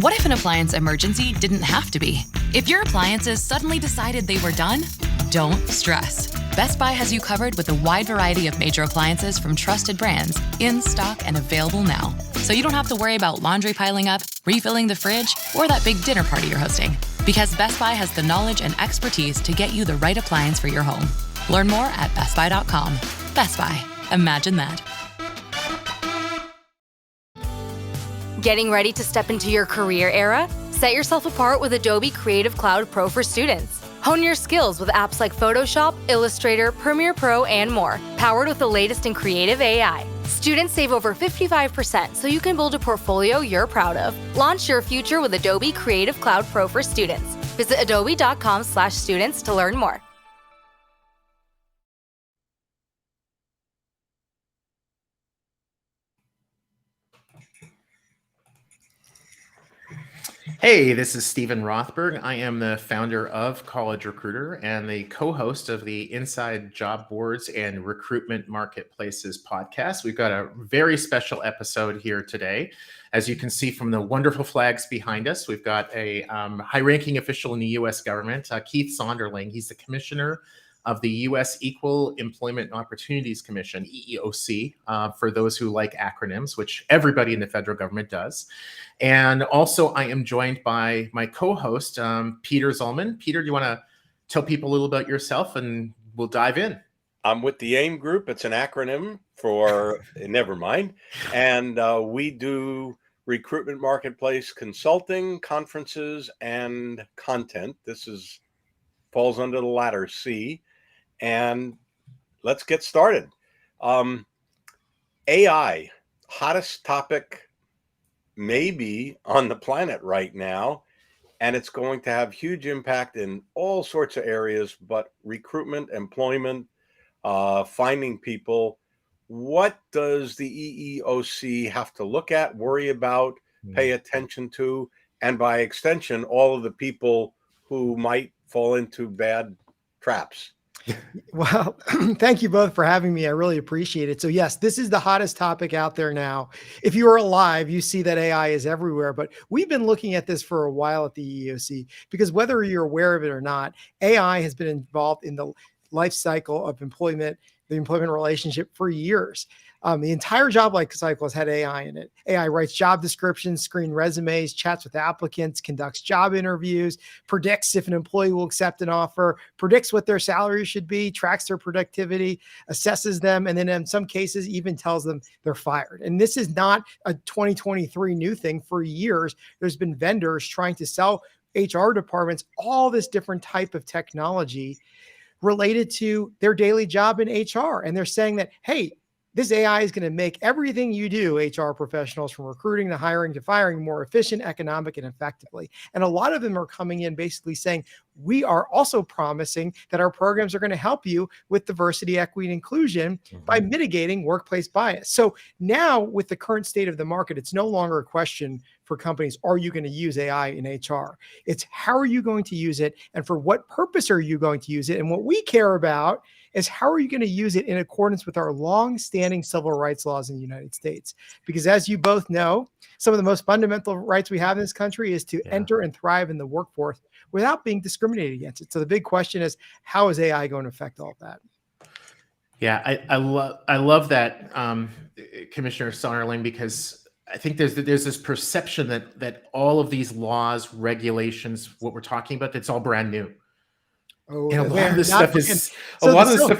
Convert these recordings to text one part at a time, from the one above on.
What if an appliance emergency didn't have to be? If your appliances suddenly decided they were done, don't stress. Best Buy has you covered with a wide variety of major appliances from trusted brands, in stock and available now. So you don't have to worry about laundry piling up, refilling the fridge, or that big dinner party you're hosting. Because Best Buy has the knowledge and expertise to get you the right appliance for your home. Learn more at bestbuy.com. Best Buy. Imagine that. Getting ready to step into your career era? Set yourself apart with Adobe Creative Cloud Pro for students. Hone your skills with apps like Photoshop, Illustrator, Premiere Pro, and more, powered with the latest in creative AI. Students save over 55% so you can build a portfolio you're proud of. Launch your future with Adobe Creative Cloud Pro for students. Visit adobe.com/students to learn more. Hey, this is Stephen Rothberg. I am the founder of College Recruiter and the co-host of the Inside Job Boards and Recruitment Marketplaces podcast. We've got a very special episode here today. As you can see from the wonderful flags behind us, we've got a high-ranking official in the U.S. government, Keith Sonderling. He's the Commissioner of the U.S. Equal Employment Opportunities Commission, EEOC, for those who like acronyms, which everybody in the federal government does. And also, I am joined by my co-host, Peter Zollman. Peter, do you want to tell people a little about yourself, and we'll dive in? I'm with the AIM Group. It's an acronym for never mind. And we do recruitment marketplace consulting, conferences, and content. This falls under the latter C. And let's get started. AI, hottest topic maybe on the planet right now, and it's going to have huge impact in all sorts of areas, but recruitment, employment, finding people. What does the EEOC have to look at, worry about, pay attention to, and by extension, all of the people who might fall into bad traps? Well, thank you both for having me. I really appreciate it. So yes, this is the hottest topic out there now. If you are alive, you see that AI is everywhere, but we've been looking at this for a while at the EEOC because whether you're aware of it or not, AI has been involved in the life cycle of employment, the employment relationship for years. The entire job life cycle has had AI in it. AI writes job descriptions, screens resumes, chats with applicants, conducts job interviews, predicts if an employee will accept an offer, predicts what their salary should be, tracks their productivity, assesses them, and then in some cases even tells them they're fired. And this is not a 2023 new thing. For years, there's been vendors trying to sell HR departments all this different type of technology related to their daily job in HR. And they're saying that, hey, this AI is going to make everything you do, HR professionals, from recruiting to hiring to firing, more efficient, economic, and effectively. And a lot of them are coming in basically saying, we are also promising that our programs are going to help you with diversity, equity, and inclusion by mitigating workplace bias. So now with the current state of the market, it's no longer a question for companies, are you going to use AI in HR? It's how are you going to use it and for what purpose are you going to use it? And what we care about is how are you going to use it in accordance with our long-standing civil rights laws in the United States? Because as you both know, some of the most fundamental rights we have in this country is to enter and thrive in the workforce without being discriminated against it. So the big question is, how is AI going to affect all of that? Yeah, I love that, Commissioner Sonderling, because I think there's this perception that all of these laws, regulations, what we're talking about, it's all brand new. Oh, and a lot of this stuff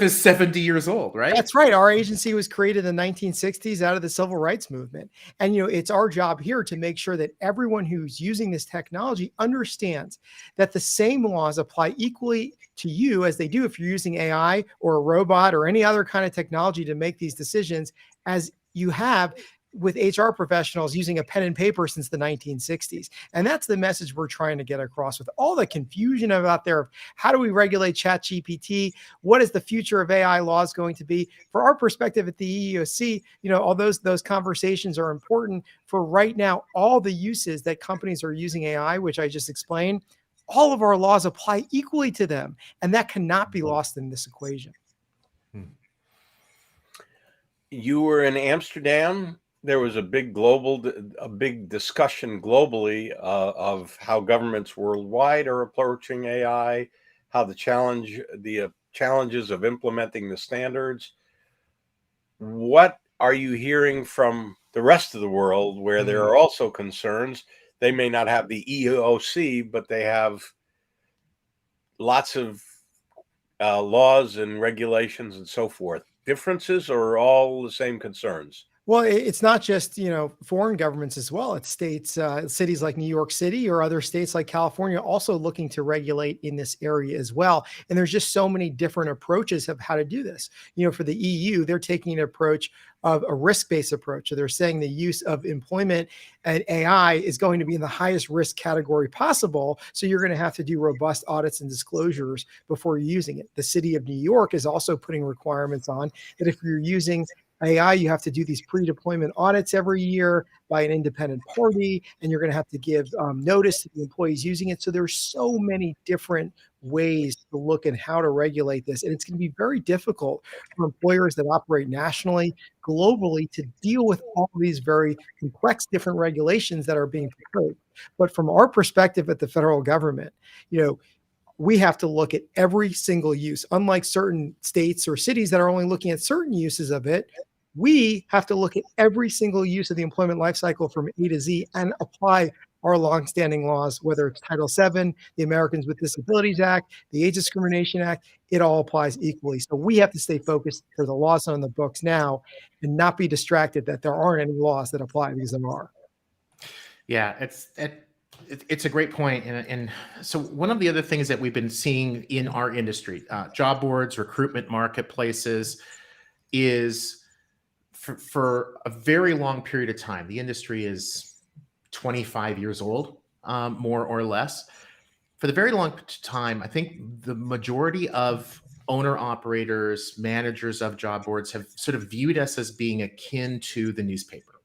is 70 years old, right? That's right. Our agency was created in the 1960s out of the civil rights movement. And, it's our job here to make sure that everyone who's using this technology understands that the same laws apply equally to you as they do if you're using AI or a robot or any other kind of technology to make these decisions, as you have with HR professionals using a pen and paper since the 1960s. And that's the message we're trying to get across with all the confusion out there of how do we regulate ChatGPT? What is the future of AI laws going to be? For our perspective at the EEOC, all those conversations are important. For right now, all the uses that companies are using AI, which I just explained, all of our laws apply equally to them. And that cannot be lost in this equation. You were in Amsterdam there was a big discussion globally of how governments worldwide are approaching AI, how the challenges of implementing the standards. What are you hearing from the rest of the world where there are also concerns? They may not have the EEOC, but they have lots of laws and regulations and so forth. Differences or all the same concerns? Well, it's not just, foreign governments as well. It's states, cities like New York City or other states like California also looking to regulate in this area as well. And there's just so many different approaches of how to do this. For the EU, they're taking an approach of a risk-based approach. So they're saying the use of employment and AI is going to be in the highest risk category possible. So you're going to have to do robust audits and disclosures before using it. The city of New York is also putting requirements on that if you're using AI, you have to do these pre-deployment audits every year by an independent party, and you're going to have to give notice to the employees using it. So there's so many different ways to look at how to regulate this. And it's going to be very difficult for employers that operate nationally, globally, to deal with all these very complex different regulations that are being proposed. But from our perspective at the federal government, we have to look at every single use. Unlike certain states or cities that are only looking at certain uses of it, we have to look at every single use of the employment lifecycle from A to Z and apply our longstanding laws, whether it's Title VII, the Americans with Disabilities Act, the Age Discrimination Act, it all applies equally. So we have to stay focused for the laws on the books now and not be distracted that there aren't any laws that apply because there are. Yeah, it's a great point. And so one of the other things that we've been seeing in our industry, job boards, recruitment marketplaces, is for a very long period of time, the industry is 25 years old, more or less. For the very long time, I think the majority of owner operators, managers of job boards have sort of viewed us as being akin to the newspaper,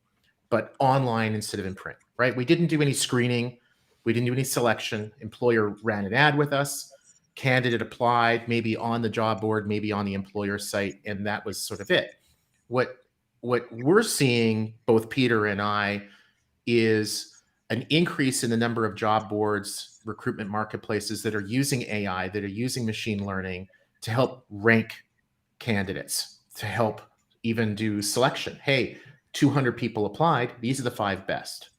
but online instead of in print, right? We didn't do any screening. We didn't do any selection. Employer ran an ad with us. Candidate applied, maybe on the job board, maybe on the employer site, and that was sort of it. What we're seeing, both Peter and I, is an increase in the number of job boards, recruitment marketplaces that are using AI, that are using machine learning to help rank candidates, to help even do selection. Hey, 200 people applied. These are the 5 best.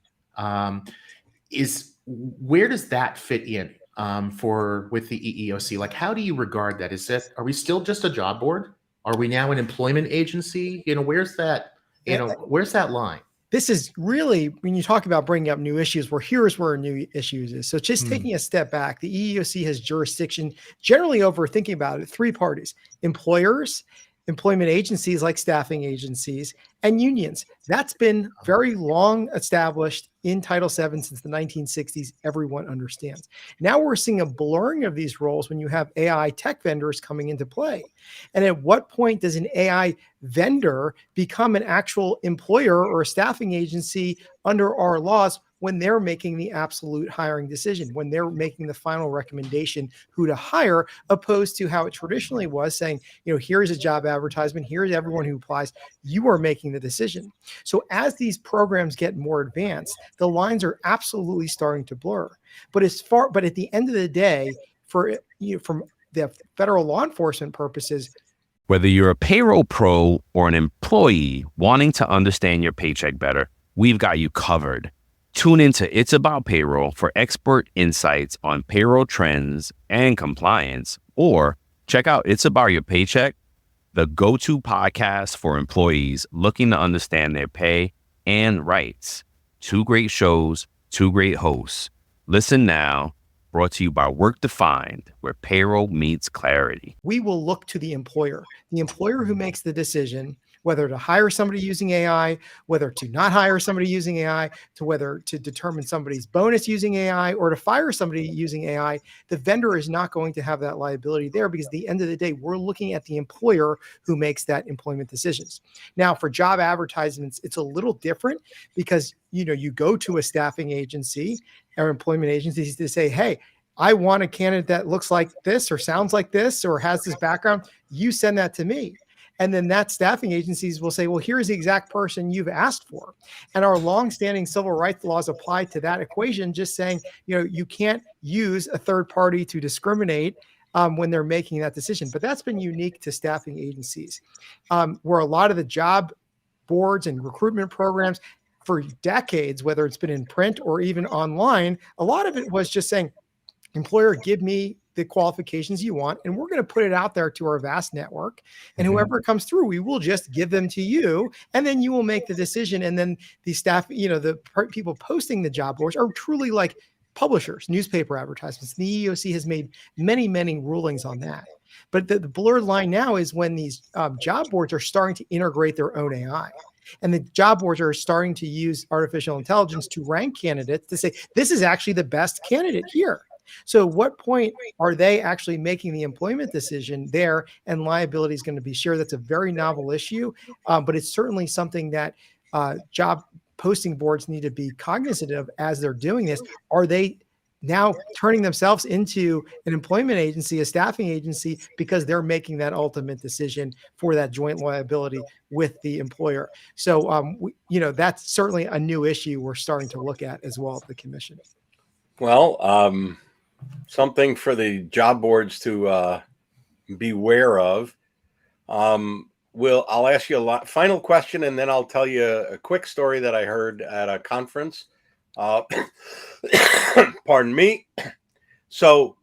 Where does that fit in with the EEOC? Like, how do you regard that? Are we still just a job board? Are we now an employment agency? Where's that? Where's that line? This is really, when you talk about bringing up new issues, here's where new issues is. So just taking a step back, the EEOC has jurisdiction generally over, thinking about it, 3 parties: employers, employment agencies like staffing agencies, and unions. That's been very long established in Title VII since the 1960s. Everyone understands. Now we're seeing a blurring of these roles when you have AI tech vendors coming into play. And at what point does an AI vendor become an actual employer or a staffing agency under our laws when they're making the absolute hiring decision, when they're making the final recommendation who to hire, opposed to how it traditionally was saying, here's a job advertisement, here's everyone who applies, you are making the decision. So as these programs get more advanced, the lines are absolutely starting to blur. But at the end of the day, from the federal law enforcement purposes, whether you're a payroll pro or an employee wanting to understand your paycheck better, we've got you covered. Tune into It's About Payroll for expert insights on payroll trends and compliance, or check out It's About Your Paycheck, the go-to podcast for employees looking to understand their pay and rights. 2 great shows, 2 great hosts. Listen now. Brought to you by Work Defined, where payroll meets clarity. We will look to the employer who makes the decision whether to hire somebody using AI, whether to not hire somebody using AI, to whether to determine somebody's bonus using AI, or to fire somebody using AI. The vendor is not going to have that liability there, because at the end of the day, we're looking at the employer who makes that employment decisions. Now, for job advertisements, it's a little different, because you go to a staffing agency or employment agencies to say, hey, I want a candidate that looks like this or sounds like this or has this background. You send that to me. And then that staffing agencies will say, well, here's the exact person you've asked for. And our longstanding civil rights laws apply to that equation, just saying, you can't use a third party to discriminate when they're making that decision. But that's been unique to staffing agencies, where a lot of the job boards and recruitment programs for decades, whether it's been in print or even online, a lot of it was just saying, employer, give me the qualifications you want, and we're going to put it out there to our vast network. And whoever comes through, we will just give them to you, and then you will make the decision. And then the staff, the people posting the job boards are truly like publishers, newspaper advertisements. The EEOC has made many, many rulings on that. But the blurred line now is when these job boards are starting to integrate their own AI. And the job boards are starting to use artificial intelligence to rank candidates to say, this is actually the best candidate here. So what point are they actually making the employment decision there, and liability is going to be shared? That's a very novel issue, but it's certainly something that job posting boards need to be cognizant of as they're doing this. Are they now turning themselves into an employment agency, a staffing agency, because they're making that ultimate decision for that joint liability with the employer? So, that's certainly a new issue we're starting to look at as well at the commission. Well, something for the job boards to beware of. I'll ask you a final question, and then I'll tell you a quick story that I heard at a conference. Pardon me. So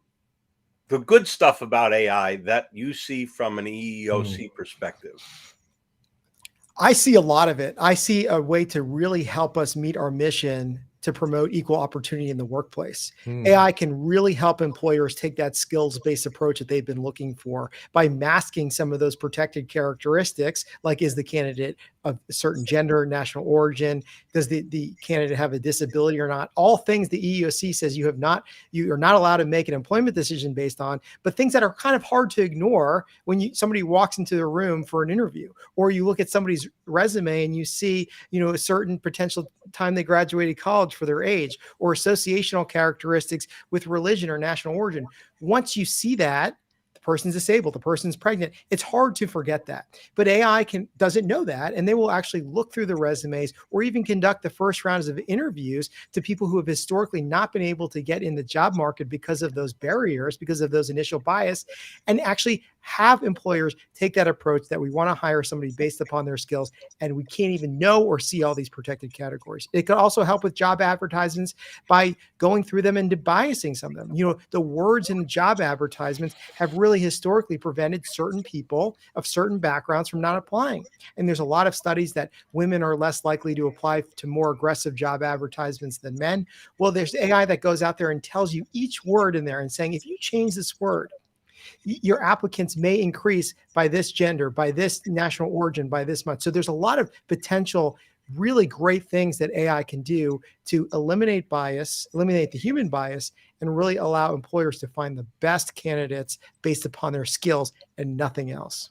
the good stuff about AI that you see from an EEOC perspective. I see a lot of it. I see a way to really help us meet our mission to promote equal opportunity in the workplace. AI can really help employers take that skills-based approach that they've been looking for by masking some of those protected characteristics, like is the candidate of a certain gender, national origin, does the candidate have a disability or not? All things the EEOC says you are not allowed to make an employment decision based on, but things that are kind of hard to ignore when somebody walks into the room for an interview, or you look at somebody's resume and you see, a certain potential time they graduated college for their age, or associational characteristics with religion or national origin. Once you see that, the person's disabled, the person's pregnant, it's hard to forget that. But AI doesn't know that, and they will actually look through the resumes or even conduct the first rounds of interviews to people who have historically not been able to get in the job market because of those barriers, because of those initial bias, and actually have employers take that approach that we want to hire somebody based upon their skills, and we can't even know or see all these protected categories. It could also help with job advertisements by going through them and debiasing some of them. The words in job advertisements have really historically prevented certain people of certain backgrounds from not applying. And there's a lot of studies that women are less likely to apply to more aggressive job advertisements than men. Well, there's AI that goes out there and tells you each word in there and saying, if you change this word, your applicants may increase by this gender, by this national origin, by this much. So there's a lot of potential, really great things that AI can do to eliminate bias, eliminate the human bias, and really allow employers to find the best candidates based upon their skills and nothing else.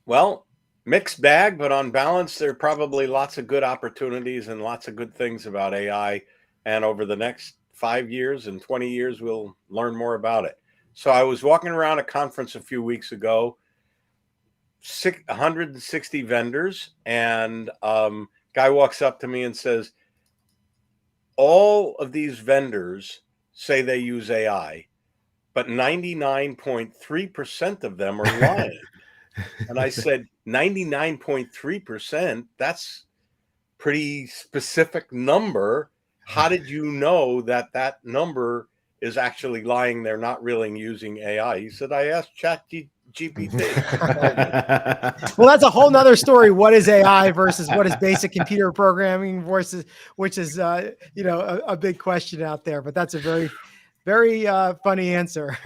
Well, mixed bag, but on balance, there are probably lots of good opportunities and lots of good things about AI. And over the next 5 years and 20 years, we'll learn more about it. So I was walking around a conference a few weeks ago, 160 vendors, and guy walks up to me and says, all of these vendors say they use AI, but 99.3% of them are lying. And I said, 99.3%, that's pretty specific number. How did you know that number is actually lying? They're not really using AI. He said, I asked ChatGPT. Well, that's a whole nother story. What is AI versus what is basic computer programming versus, which is, a big question out there, but that's a very, very funny answer.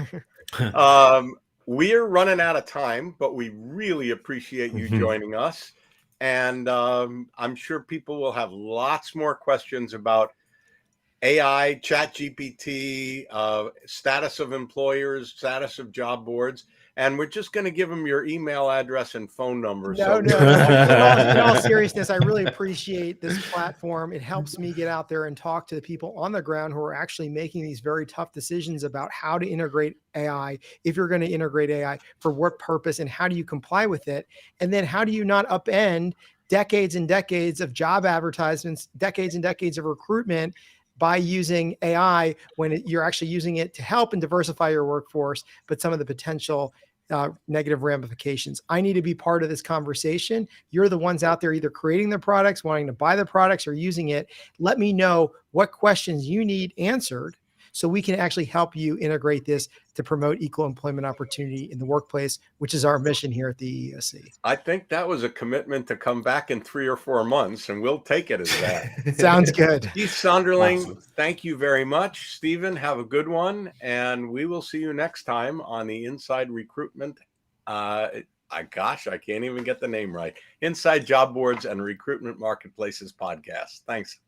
We're running out of time, but we really appreciate you joining us. And I'm sure people will have lots more questions about AI, ChatGPT, status of employers, status of job boards. and we're just going to give them your email address and phone number. No. In all seriousness, I really appreciate this platform. It helps me get out there and talk to the people on the ground who are actually making these very tough decisions about how to integrate AI, if you're going to integrate AI, for what purpose, and how do you comply with it? And then how do you not upend decades and decades of job advertisements, decades and decades of recruitment by using AI when you're actually using it to help and diversify your workforce, but some of the potential negative ramifications. I need to be part of this conversation. You're the ones out there either creating the products, wanting to buy the products, or using it. Let me know what questions you need answered so we can actually help you integrate this to promote equal employment opportunity in the workplace, which is our mission here at the EEOC. I think that was a commitment to come back in 3 or 4 months, and we'll take it as that. Sounds good. Keith Sonderling, Awesome. Thank you very much. Stephen, have a good one, and we will see you next time on the Inside Recruitment. I can't even get the name right. Inside Job Boards and Recruitment Marketplaces podcast. Thanks.